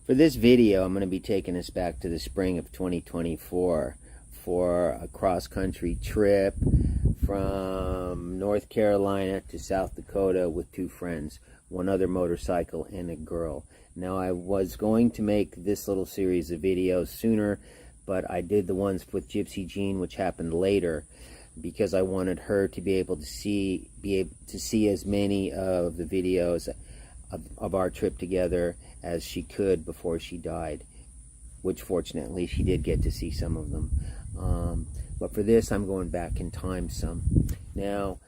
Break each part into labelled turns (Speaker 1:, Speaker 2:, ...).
Speaker 1: For this video, I'm going to be taking us back to the spring of 2024 for a cross-country trip from North Carolina to South Dakota with two friends, one other motorcycle, and a girl. Now, I was going to make this little series of videos sooner, but I did the ones with Gypsy Jean, which happened later, because I wanted her to be able to see as many of the videos of our trip together as she could before she died, which fortunately she did get to see some of them. But for this, I'm going back in time some. Now,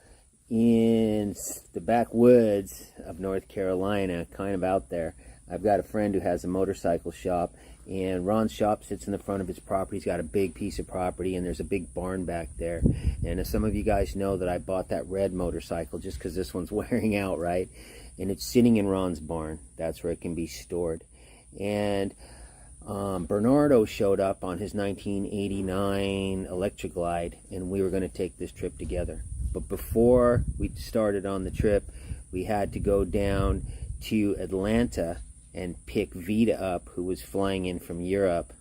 Speaker 1: in the backwoods of North Carolina, kind of out there, I've got a friend who has a motorcycle shop, and Ron's shop sits in the front of his property. He's got a big piece of property, and there's a big barn back there. And as some of you guys know, that I bought that red motorcycle just because this one's wearing out, right? And it's sitting in Ron's barn. That's where it can be stored. And Bernardo showed up on his 1989 Electric Glide, and we were going to take this trip together. But before we started on the trip, we had to go down to Atlanta and pick Vita up, who was flying in from Europe,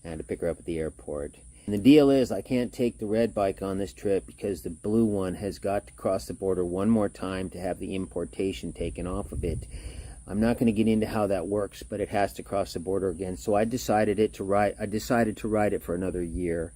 Speaker 1: and to pick her up at the airport. And the deal is, I can't take the red bike on this trip because the blue one has got to cross the border one more time to have the importation taken off of it. I'm not going to get into how that works, but it has to cross the border again. So I decided to ride it for another year.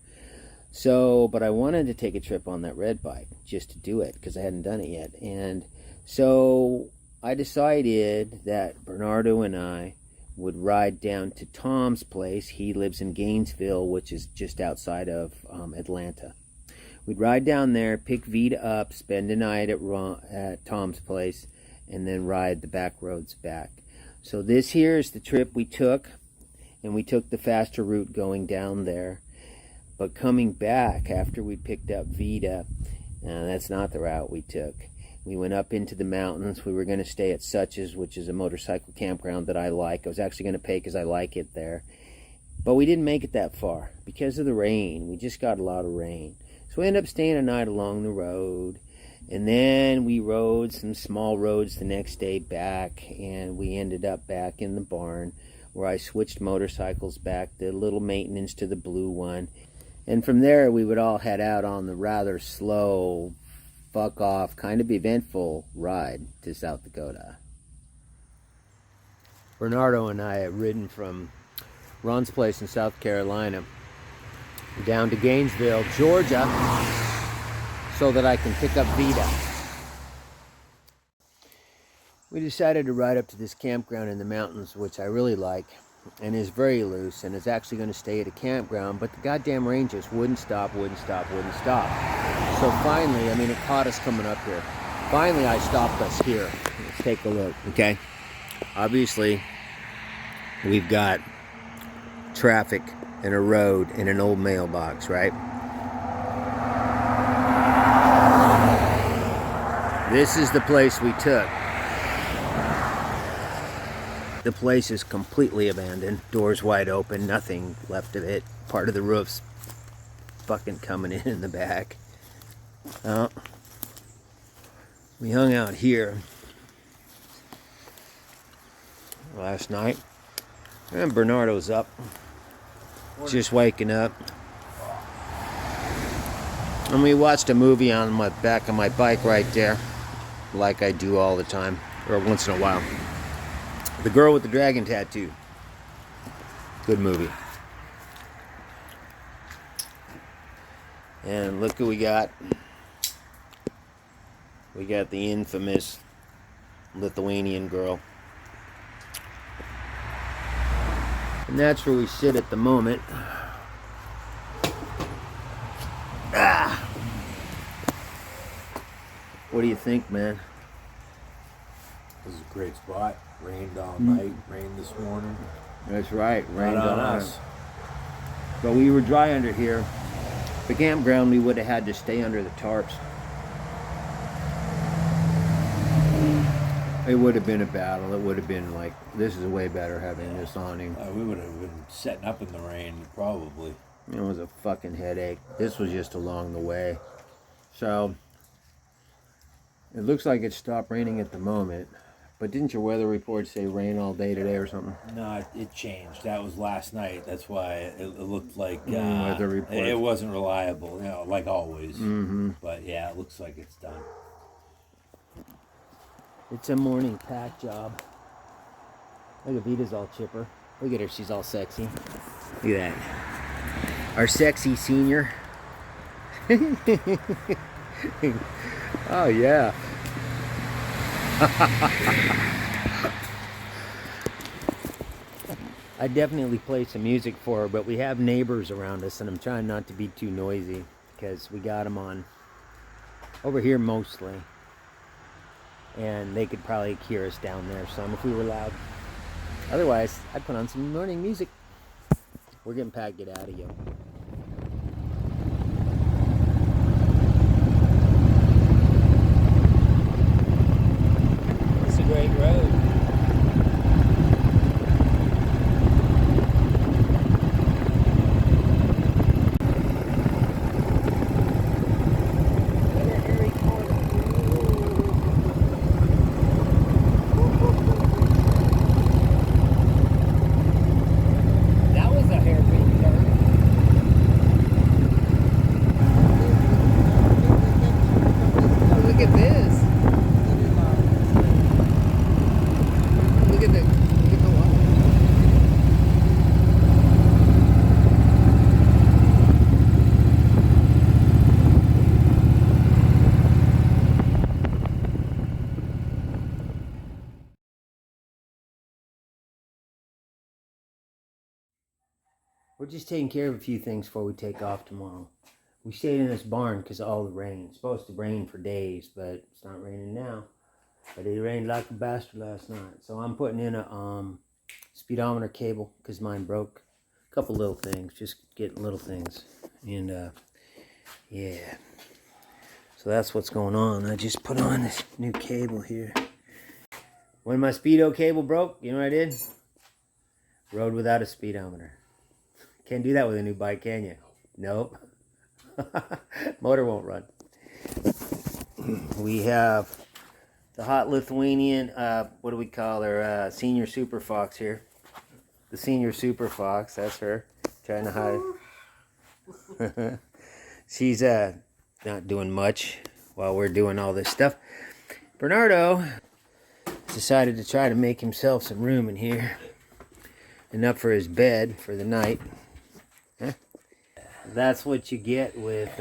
Speaker 1: So, but I wanted to take a trip on that red bike just to do it because I hadn't done it yet. And so I decided that Bernardo and I would ride down to Tom's place. He lives in Gainesville, which is just outside of Atlanta. We'd ride down there, pick Vita up, spend a night at Tom's place, and then ride the back roads back. So this here is the trip we took, and we took the faster route going down there. But coming back after we picked up Vita, that's not the route we took. We went up into the mountains. We were going to stay at Such's, which is a motorcycle campground that I like. I was actually going to pay because I like it there. But we didn't make it that far because of the rain. We just got a lot of rain. So we ended up staying a night along the road. And then we rode some small roads the next day back. And we ended up back in the barn where I switched motorcycles back, the little maintenance to the blue one. And from there, we would all head out on the rather slow, fuck off, kind of eventful ride to South Dakota. Bernardo and I have ridden from Ron's place in South Carolina down to Gainesville, Georgia, so that I can pick up Vita. We decided to ride up to this campground in the mountains, which I really like, and is very loose, and is actually going to stay at a campground, but the goddamn rain just wouldn't stop. So finally, I mean, it caught us coming up here. Finally, I stopped us here. Let's take a look, okay? Obviously, we've got traffic and a road and an old mailbox, right? This is the place we took. The place is completely abandoned. Doors wide open, nothing left of it. Part of the roof's fucking coming in the back. We hung out here last night, and Bernardo's up, just waking up. And we watched a movie on my back of my bike right there, like I do all the time, or once in a while. The Girl with the Dragon Tattoo. Good movie. And look who we got. We got the infamous Lithuanian girl. And that's where we sit at the moment. What do you think, man?
Speaker 2: This is a great spot. Rained all night, rained this morning.
Speaker 1: That's right, rained
Speaker 2: on
Speaker 1: all
Speaker 2: us.
Speaker 1: night. But we were dry under here. The campground, we would have had to stay under the tarps. It would have been a battle. It would have been like, this is way better having this awning.
Speaker 2: We would have been setting up in the rain, probably.
Speaker 1: It was a fucking headache. This was just along the way. So, it looks like it stopped raining at the moment. But didn't your weather report say rain all day today or something?
Speaker 2: No, it changed. That was last night. That's why it looked like
Speaker 1: weather report.
Speaker 2: it wasn't reliable, like always.
Speaker 1: Mm-hmm.
Speaker 2: But yeah, it looks like it's done.
Speaker 1: It's a morning pack job. Look at Vita's all chipper. Look at her, she's all sexy. Look at that. Our sexy senior. Oh yeah. I definitely play some music for her, but we have neighbors around us, and I'm trying not to be too noisy because we got them on over here mostly, and they could probably hear us down there some if we were loud. Otherwise, I'd put on some morning music. We're getting packed, get out of here. It's a great road. We're just taking care of a few things before we take off tomorrow. We stayed in this barn because of all the rain. It's supposed to rain for days, but it's not raining now. But it rained like a bastard last night. So I'm putting in a speedometer cable because mine broke. A couple little things, just getting little things. And yeah. So that's what's going on. I just put on this new cable here. When my speedo cable broke, you know what I did? Rode without a speedometer. Can't do that with a new bike, can you? Nope. Motor won't run. We have the hot Lithuanian, what do we call her? Senior Super Fox here. The Senior Super Fox, that's her. Trying to hide. She's not doing much while we're doing all this stuff. Bernardo decided to try to make himself some room in here. Enough for his bed for the night. Huh? That's what you get with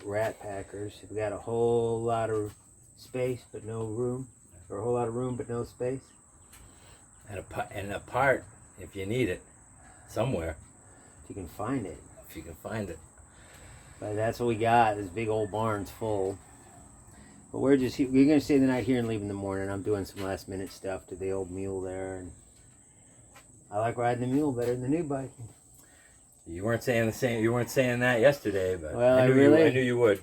Speaker 1: rat packers. We got a whole lot of space but no room, or a whole lot of room but no space.
Speaker 2: And a part if you need it somewhere.
Speaker 1: If you can find it.
Speaker 2: If you can find it.
Speaker 1: But that's what we got. This big old barn's full. But we're gonna stay the night here and leave in the morning. I'm doing some last minute stuff to the old mule there, and I like riding the mule better than the new bike.
Speaker 2: You weren't saying the same. You weren't saying that yesterday, but
Speaker 1: well,
Speaker 2: I knew you would.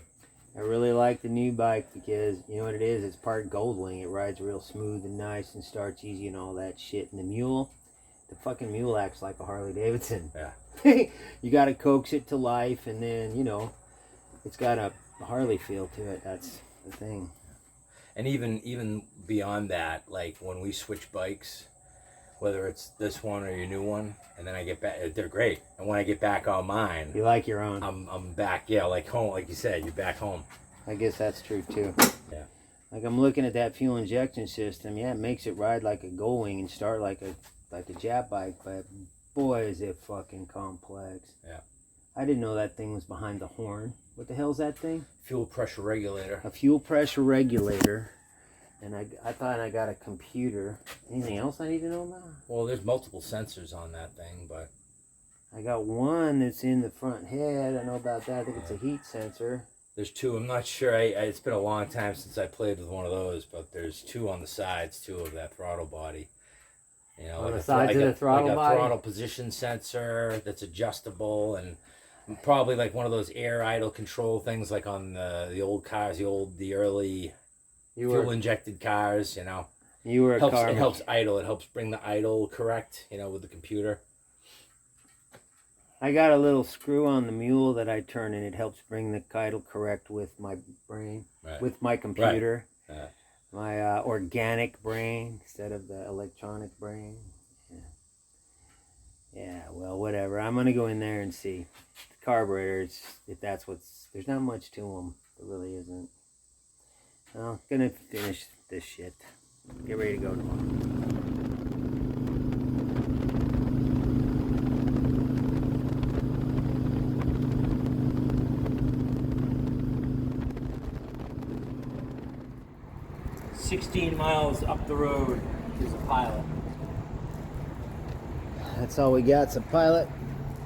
Speaker 1: I really like the new bike because you know what it is. It's part Goldwing. It rides real smooth and nice and starts easy and all that shit. And the mule, the fucking mule acts like a Harley Davidson.
Speaker 2: Yeah.
Speaker 1: You got to coax it to life, and then it's got a Harley feel to it. That's the thing.
Speaker 2: And even beyond that, like when we switch bikes, whether it's this one or your new one, and then I get back, they're great. And when I get back on mine,
Speaker 1: you like your own.
Speaker 2: I'm back, yeah, like home, like you said, you're back home.
Speaker 1: I guess that's true too.
Speaker 2: Yeah.
Speaker 1: Like I'm looking at that fuel injection system. Yeah, it makes it ride like a Goldwing and start like a Jap bike, but boy is it fucking complex.
Speaker 2: Yeah.
Speaker 1: I didn't know that thing was behind the horn. What the hell's that thing?
Speaker 2: Fuel pressure regulator.
Speaker 1: A fuel pressure regulator. And I thought I got a computer. Anything else I need to know about?
Speaker 2: Well, there's multiple sensors on that thing, but
Speaker 1: I got one that's in the front head. I know about that. I think it's a heat sensor.
Speaker 2: There's two. I'm not sure. It's been a long time since I played with one of those, but there's two on the sides too of that throttle body. You know,
Speaker 1: on the sides of the throttle body?
Speaker 2: Like a throttle position sensor that's adjustable, and probably like one of those air idle control things, like on the old cars, the early fuel injected cars. You know,
Speaker 1: you were a car.
Speaker 2: It helps idle. It helps bring the idle correct. You know, with the computer.
Speaker 1: I got a little screw on the mule that I turn, and it helps bring the idle correct with my brain, with my computer.
Speaker 2: Right.
Speaker 1: my organic brain instead of the electronic brain. Yeah, well, whatever. I'm gonna go in there and see the carburetors. If that's what's, there's not much to them. There really isn't. Well, gonna finish this shit. Get ready to go tomorrow.
Speaker 2: 16 miles up the road is a pilot.
Speaker 1: That's all we got. It's a pilot.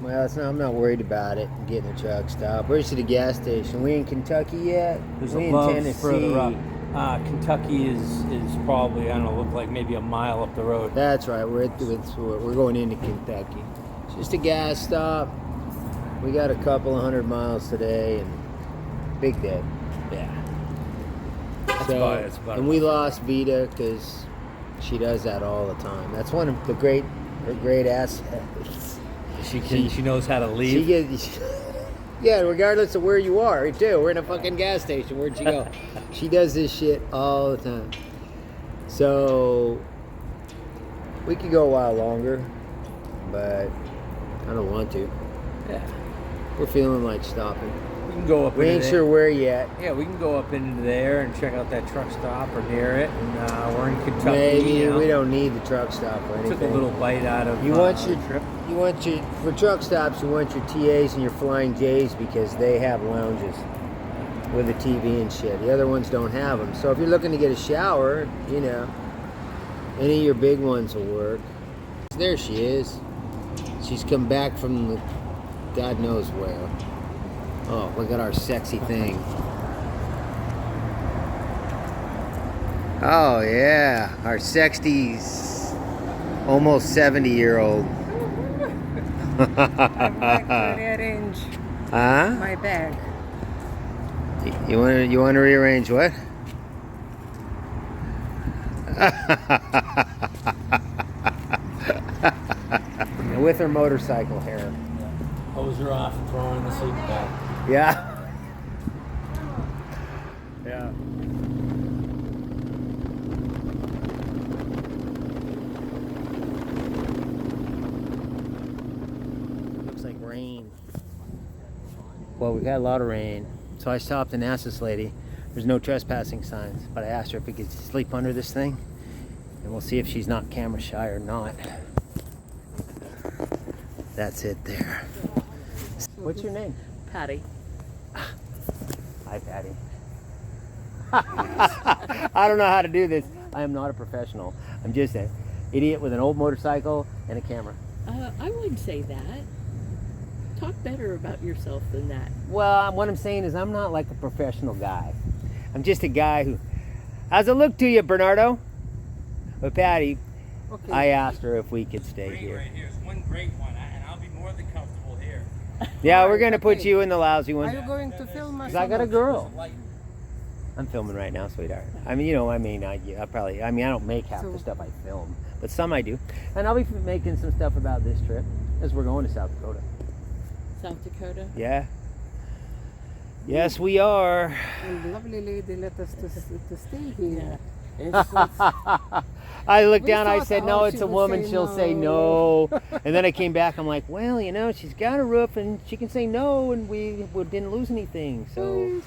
Speaker 1: Well, I'm not worried about it. Getting a truck stop. Where's the gas station? We in Kentucky yet?
Speaker 2: There's
Speaker 1: we
Speaker 2: a
Speaker 1: in
Speaker 2: Love's
Speaker 1: Tennessee.
Speaker 2: further up. Kentucky is probably, I don't know, look like maybe a mile up the road.
Speaker 1: That's right. We're going into Kentucky. It's just a gas stop. We got a couple of 100 miles today, and big day.
Speaker 2: Yeah.
Speaker 1: That's about and we lost Vita because she does that all the time. That's one of her great assets.
Speaker 2: She knows how to leave.
Speaker 1: Yeah, regardless of where you are, too. We're in a fucking gas station. Where'd she go? She does this shit all the time. So we could go a while longer, but I don't want to.
Speaker 2: Yeah.
Speaker 1: We're feeling like stopping.
Speaker 2: We can go up.
Speaker 1: We ain't sure where yet.
Speaker 2: Yeah, we can go up into there and check out that truck stop or near it. And we're in Kentucky.
Speaker 1: Maybe we don't need the truck stop or anything.
Speaker 2: Took a little bite out of
Speaker 1: the
Speaker 2: trip.
Speaker 1: For truck stops, you want your TAs and your Flying J's because they have lounges with a TV and shit. The other ones don't have them. So if you're looking to get a shower, you know, any of your big ones will work. There she is. She's come back from the God knows where. Oh, look at our sexy thing. Oh yeah, our sexy's almost 70-year-old.
Speaker 3: I'm back to rearrange my bag.
Speaker 1: You want to rearrange what? With her motorcycle hair.
Speaker 2: Hose her off and throw her in the sleeping bag.
Speaker 1: Yeah. Yeah. Looks like rain. Well, we got a lot of rain. So I stopped and asked this lady. There's no trespassing signs, but I asked her if we could sleep under this thing, and we'll see if she's not camera shy or not. That's it there. What's your name?
Speaker 3: Patty.
Speaker 1: Hi, Patty. I don't know how to do this. I am not a professional. I'm just an idiot with an old motorcycle and a camera.
Speaker 3: I wouldn't say that. Talk better about yourself than that.
Speaker 1: Well, what I'm saying is I'm not like a professional guy. I'm just a guy who... How's it look to you, Bernardo? But Patty, okay. I asked her if we could stay here.
Speaker 2: Right here is one great one, and I'll be more than comfortable here.
Speaker 1: Yeah, we're going to put you in the lousy one.
Speaker 3: Are you going to film us?
Speaker 1: Because I got a girl. I'm filming right now, sweetheart. I mean, I probably, I don't make half the stuff I film, but some I do. And I'll be making some stuff about this trip as we're going to South Dakota.
Speaker 3: South Dakota?
Speaker 1: Yeah. Yes, we are.
Speaker 3: And the lovely lady let us to stay here.
Speaker 1: I looked down, I said, no, it's a woman, she'll say no. And then I came back, I'm like, well, she's got a roof and she can say no, and we didn't lose anything, so.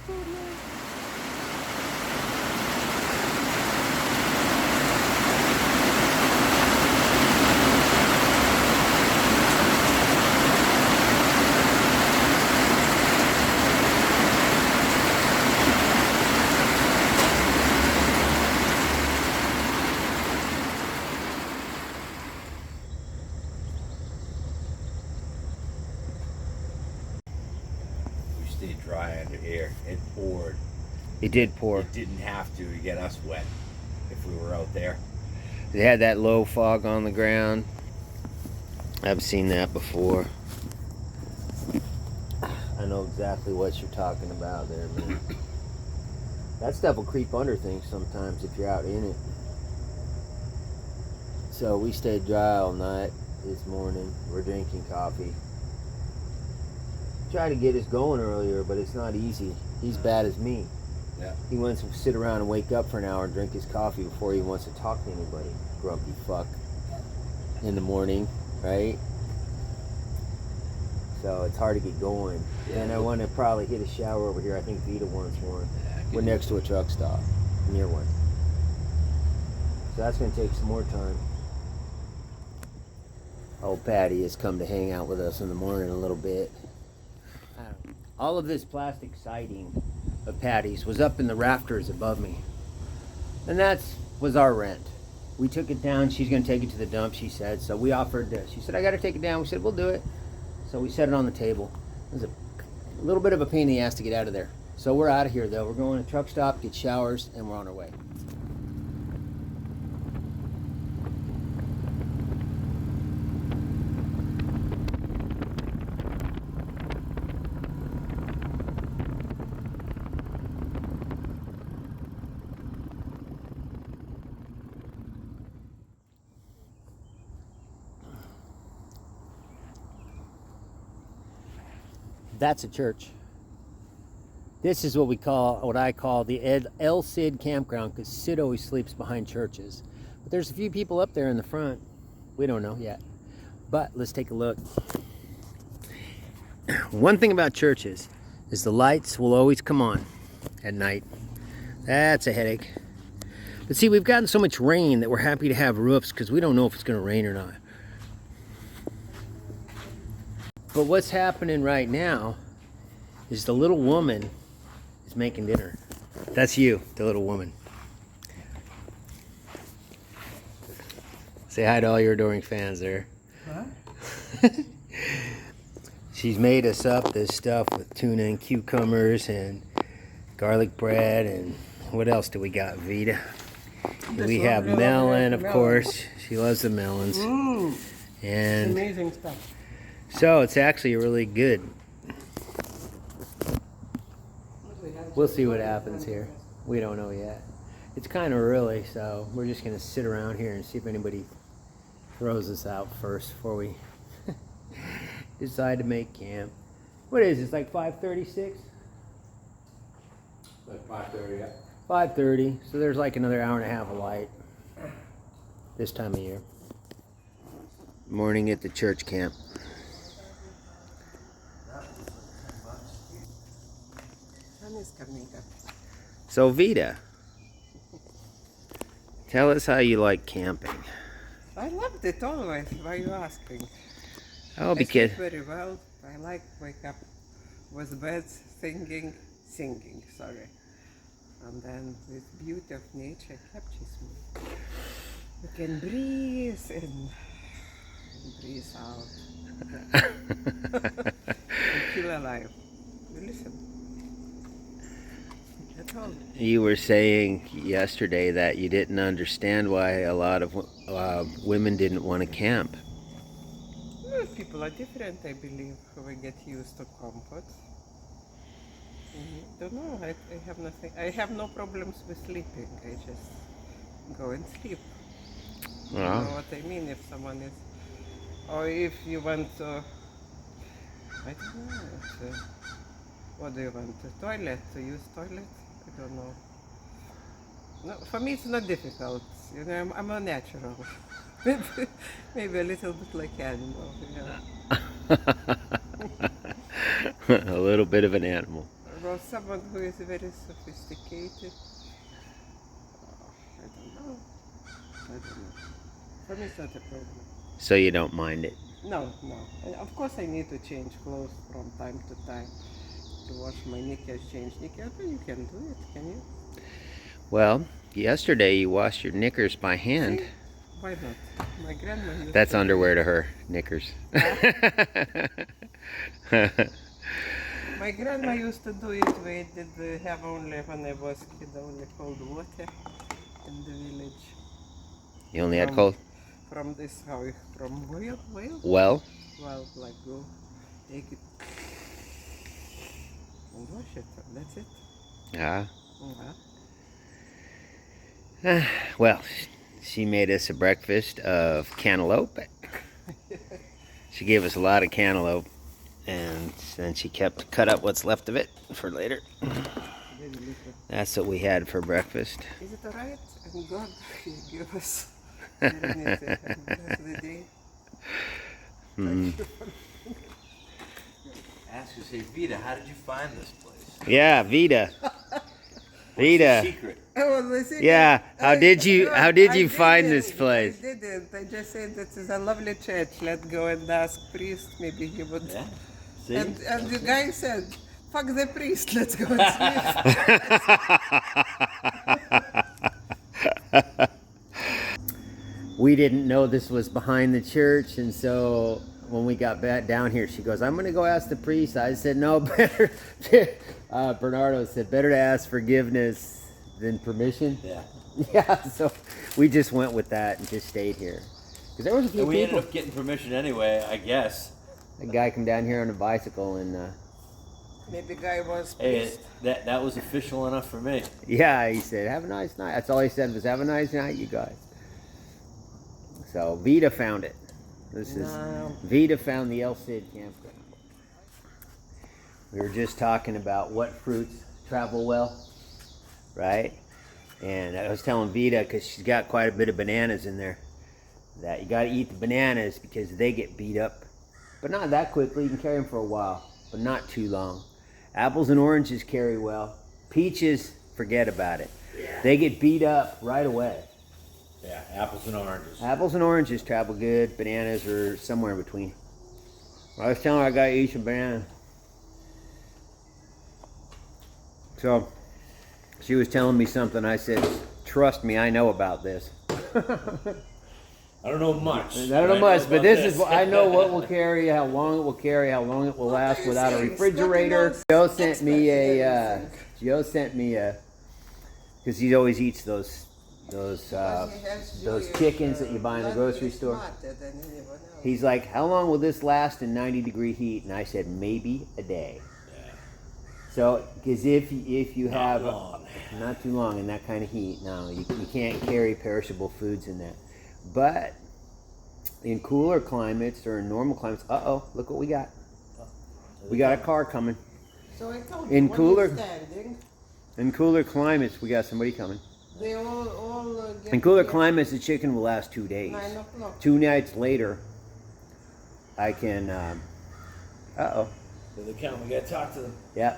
Speaker 2: Dry under here. It poured.
Speaker 1: It did pour.
Speaker 2: It didn't have to get us wet if we were out there.
Speaker 1: They had that low fog on the ground. I've seen that before. I know exactly what you're talking about there, man. That stuff will creep under things sometimes if you're out in it. So we stayed dry all night this morning. We're drinking coffee. Tried to get us going earlier, but it's not easy. He's bad as me.
Speaker 2: Yeah.
Speaker 1: He wants to sit around and wake up for an hour and drink his coffee before he wants to talk to anybody. Grumpy fuck. In the morning, right? So it's hard to get going.
Speaker 2: Yeah.
Speaker 1: And I want to probably hit a shower over here. I think Vita wants one.
Speaker 2: Yeah,
Speaker 1: We're next to a truck stop, near one. So that's going to take some more time. Old Patty has come to hang out with us in the morning a little bit. All of this plastic siding of Patty's was up in the rafters above me. And that was our rent. We took it down. She's going to take it to the dump, she said. So we offered this. She said, I got to take it down. We said, we'll do it. So we set it on the table. It was a little bit of a pain in the ass to get out of there. So we're out of here, though. We're going to a truck stop, get showers, and we're on our way. That's a church. This is what I call the El Cid campground, because Sid always sleeps behind churches. But there's a few people up there in the front. We don't know yet. But let's take a look. One thing about churches is the lights will always come on at night. That's a headache. But see, we've gotten so much rain that we're happy to have roofs, because we don't know if it's going to rain or not. But what's happening right now is the little woman is making dinner. That's you, the little woman. Say hi to all your adoring fans there. Huh? She's made us up this stuff with tuna and cucumbers and garlic bread, and what else do we got, Vita? We have melon, of course. She loves the melons. And
Speaker 4: amazing stuff.
Speaker 1: So it's actually really good. We'll see what happens here. We don't know yet. It's kind of early, so we're just going to sit around here and see if anybody throws us out first before we decide to make camp. What is it? It's like 5:36?
Speaker 2: Like 5:30, yeah.
Speaker 1: 5:30. So there's like another hour and a half of light this time of year. Morning at the church camp. So Vita, tell us how you like camping.
Speaker 4: I loved it always. Why are you asking?
Speaker 1: Oh, because
Speaker 4: I sleep very well. I like wake up with birds singing, sorry. And then with beauty of nature captures me. You can breathe in and breathe out. And feel alive. You listen. That's all.
Speaker 1: you were saying yesterday that you didn't understand why a lot of women didn't want to camp.
Speaker 4: Well, people are different, I believe. We get used to comfort. Don't know. I have nothing. I have no problems with sleeping. I just go and sleep. You know what I mean? If someone is, or if you want to, I don't know. What do you want? A toilet? To use toilet? I don't know. No, for me it's not difficult. You know, I'm a natural. Maybe a little bit like animal. You know.
Speaker 1: A little bit of an animal.
Speaker 4: Well, someone who is very sophisticated. I don't know. For me it's not a problem.
Speaker 1: So you don't mind it?
Speaker 4: No. And of course I need to change clothes from time to time. To wash my knickers, change knickers. But you can do it, can you?
Speaker 1: Well, yesterday you washed your knickers by hand.
Speaker 4: See? Why not? My grandma used
Speaker 1: That's
Speaker 4: to
Speaker 1: underwear to her, knickers.
Speaker 4: My grandma used to do it. We did have only, when I was kid, only cold water in the village.
Speaker 1: You only had cold?
Speaker 4: From this, from well?
Speaker 1: Well?
Speaker 4: Well, like go, take it, and wash it, that's it.
Speaker 1: Yeah.
Speaker 4: Yeah.
Speaker 1: Well, she made us a breakfast of cantaloupe. She gave us a lot of cantaloupe, and then she cut up what's left of it for later.
Speaker 4: Very little.
Speaker 1: That's what we had for breakfast.
Speaker 4: Is it alright? And God, He give us serenity and bless the day. Thank you for
Speaker 5: Ask her, say, Vita, how did you find this place?
Speaker 1: Yeah, Vita. Vita.
Speaker 5: Secret.
Speaker 4: Oh, the secret.
Speaker 1: Yeah. How did you
Speaker 4: I
Speaker 1: find
Speaker 4: didn't.
Speaker 1: this place?
Speaker 4: I didn't. I just said this is a lovely church. Let's go and ask priest. Maybe he would.
Speaker 5: Yeah. See?
Speaker 4: And the guy said, "Fuck the priest. Let's go and sleep."
Speaker 1: We didn't know this was behind the church, and so when we got back down here, she goes, "I'm going to go ask the priest." I said, "No, better." Bernardo said, "Better to ask forgiveness than permission."
Speaker 5: Yeah.
Speaker 1: Yeah, so we just went with that and just stayed here. Because there was a few
Speaker 5: And we
Speaker 1: people.
Speaker 5: ended up getting permission anyway, I guess.
Speaker 1: A guy come down here on a bicycle and,
Speaker 4: Maybe guy was
Speaker 5: Hey,
Speaker 4: priest.
Speaker 5: that was official enough for me.
Speaker 1: yeah, he said, "Have a nice night." That's all he said was, "Have a nice night, you guys." So Vita found it. This is
Speaker 4: No.
Speaker 1: Vita found the El Cid campground. We were just talking about what fruits travel well, right? And I was telling Vita, because she's got quite a bit of bananas in there, that you got to eat the bananas because they get beat up, but not that quickly. You can carry them for a while, but not too long. Apples and oranges carry well. Peaches, forget about it. They get beat up right away.
Speaker 5: Yeah, apples and oranges.
Speaker 1: Apples and oranges travel good. Bananas are somewhere in between. I was telling her I got to eat some bananas. So she was telling me something. I said, "Trust me, I know about this."
Speaker 5: I don't know much.
Speaker 1: I don't know much, but this is, I know what will carry, how long it will carry, how long it will last without a refrigerator. Joe sent me a, because he always eats those chickens that you buy in the grocery store. He's like, "How long will this last in 90-degree heat?" And I said, "Maybe a day."
Speaker 5: Yeah.
Speaker 1: So, because if you have
Speaker 5: long.
Speaker 1: not too long in that kind of heat, no, you can't carry perishable foods in that. But in cooler climates or in normal climates, look what we got. We got a car coming.
Speaker 4: So I told
Speaker 1: In
Speaker 4: you, one
Speaker 1: cooler-
Speaker 4: is standing.
Speaker 1: In cooler climates, we got somebody coming.
Speaker 4: They all get
Speaker 1: In cooler
Speaker 4: here
Speaker 1: climates, the chicken will last 2 days.
Speaker 4: 9 o'clock.
Speaker 1: 2 nights later, I can.
Speaker 5: They come, we gotta talk to them.
Speaker 1: Yeah.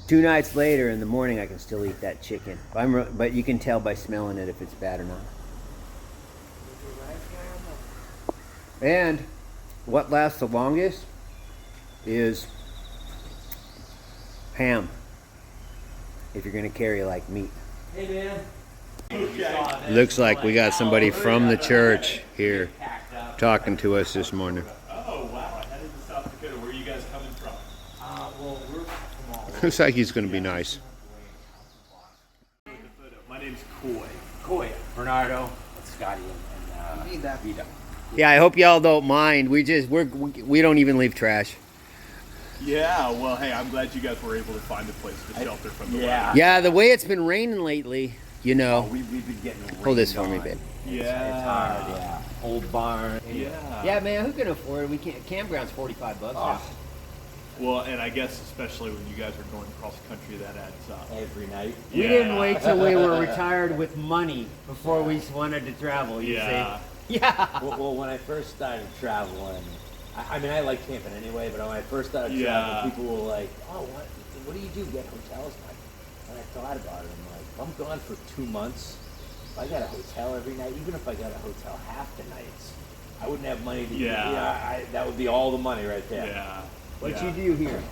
Speaker 1: 2 nights later in the morning, I can still eat that chicken. But you can tell by smelling it if it's bad or not. And what lasts the longest is ham. If you're going to carry like meat.
Speaker 5: Hey, man.
Speaker 1: Looks like we got somebody from the church here talking to us this morning.
Speaker 6: Oh, wow. I headed to South Dakota. Where are you guys coming from?
Speaker 5: Well, we're from all over.
Speaker 1: Looks like he's going to be nice.
Speaker 6: My name's Coy.
Speaker 2: Coy, Bernardo, Scotty, and
Speaker 4: Vida.
Speaker 2: Vita.
Speaker 1: Yeah, I hope y'all don't mind. We don't even leave trash.
Speaker 6: Yeah, well, hey, I'm glad you guys were able to find a place to shelter from the
Speaker 5: Yeah.
Speaker 6: weather.
Speaker 1: Yeah, the way it's been raining lately, you know.
Speaker 5: We've been getting
Speaker 1: Hold this
Speaker 5: rained
Speaker 1: for me,
Speaker 5: on.
Speaker 1: babe.
Speaker 6: Yeah.
Speaker 5: It's hard, yeah. Old barn.
Speaker 6: Yeah.
Speaker 1: Yeah, man, who can afford it? We can't. Campground's $45.
Speaker 5: Oh,
Speaker 6: Well, and I guess especially when you guys are going cross country, that adds up.
Speaker 5: every night.
Speaker 1: We
Speaker 6: Yeah.
Speaker 1: didn't wait till we were retired with money before we wanted to travel. You
Speaker 6: Yeah.
Speaker 1: see? Yeah.
Speaker 5: Well, when I first started traveling, I mean, I like camping anyway, but when I first started
Speaker 6: Yeah.
Speaker 5: traveling, people were like, "Oh, what do you do? Get hotels?" And I thought about it. I'm like, if I'm gone for 2 months, if I got a hotel every night, even if I got a hotel half the nights, I wouldn't have money to
Speaker 6: Yeah.
Speaker 5: that would be all the money right there.
Speaker 6: Yeah.
Speaker 1: What
Speaker 6: yeah.
Speaker 1: you do here?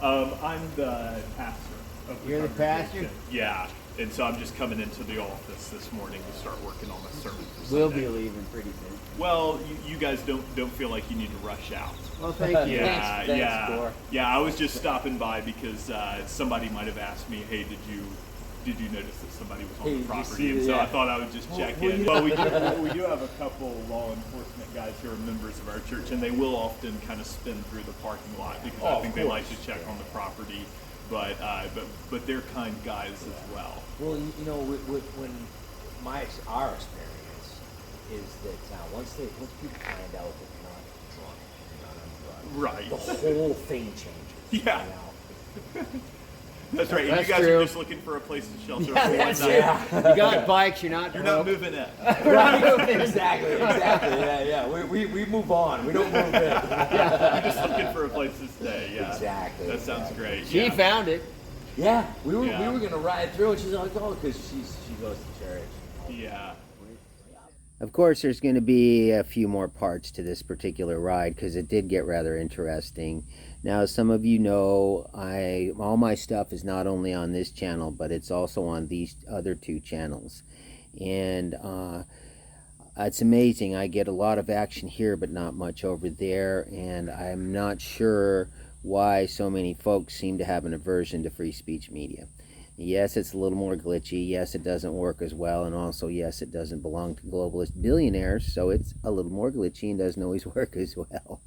Speaker 6: I'm the pastor of the
Speaker 1: You're the
Speaker 6: congregation.
Speaker 1: pastor?
Speaker 6: Yeah. And so I'm just coming into the office this morning to start working on the sermon for
Speaker 1: We'll
Speaker 6: Sunday.
Speaker 1: be leaving pretty soon.
Speaker 6: Well, you guys don't feel like you need to rush out.
Speaker 1: Well, thank you.
Speaker 6: Yeah,
Speaker 5: Thanks,
Speaker 6: yeah,
Speaker 5: Cor.
Speaker 6: yeah. I was just stopping by because somebody might have asked me, "Hey, did you notice that somebody was on
Speaker 5: Hey,
Speaker 6: the
Speaker 5: did you
Speaker 6: property?"
Speaker 5: see
Speaker 6: And so
Speaker 5: that?
Speaker 6: I thought I would just check
Speaker 5: well,
Speaker 6: in.
Speaker 5: you-
Speaker 6: Well, we do have a couple law enforcement guys who are members of our church, and they will often kind of spin through the parking lot because I
Speaker 5: of
Speaker 6: think they like to
Speaker 5: course.
Speaker 6: check on the property. But they're kind guys as well.
Speaker 5: Well, you know, when our experience is that once people find out that you're not drunk, you're not on drugs,
Speaker 6: Right.
Speaker 5: the whole thing changes.
Speaker 6: Yeah.
Speaker 5: You know?
Speaker 6: That's right. And
Speaker 7: That's
Speaker 6: you guys
Speaker 7: true.
Speaker 6: are just looking for a place to shelter
Speaker 7: Yeah,
Speaker 6: for one
Speaker 7: that's
Speaker 6: night.
Speaker 7: it. You got bikes, you're not
Speaker 6: You're not
Speaker 7: broke.
Speaker 6: moving in.
Speaker 5: Right? Exactly. Yeah. We move on. We don't move in.
Speaker 6: You're just looking for a place to stay. Yeah.
Speaker 5: Exactly.
Speaker 6: That sounds great.
Speaker 7: She
Speaker 6: yeah.
Speaker 7: found it.
Speaker 5: Yeah, we were
Speaker 6: Yeah.
Speaker 5: gonna ride through, and she's like, oh, because she goes to church.
Speaker 6: Yeah.
Speaker 1: Of course, there's going to be a few more parts to this particular ride because it did get rather interesting. Now, as some of you know, all my stuff is not only on this channel, but it's also on these other two channels. And it's amazing. I get a lot of action here, but not much over there. And I'm not sure why so many folks seem to have an aversion to free speech media. Yes, it's a little more glitchy. Yes, it doesn't work as well. And also, yes, it doesn't belong to globalist billionaires. So it's a little more glitchy and doesn't always work as well.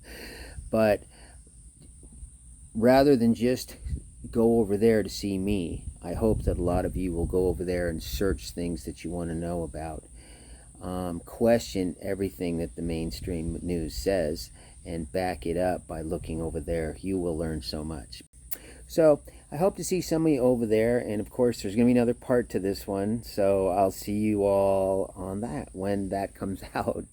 Speaker 1: But rather than just go over there to see me, I hope that a lot of you will go over there and search things that you want to know about. Question everything that the mainstream news says and back it up by looking over there. You will learn so much. So I hope to see some of you over there, and of course there's going to be another part to this one, so I'll see you all on that when that comes out.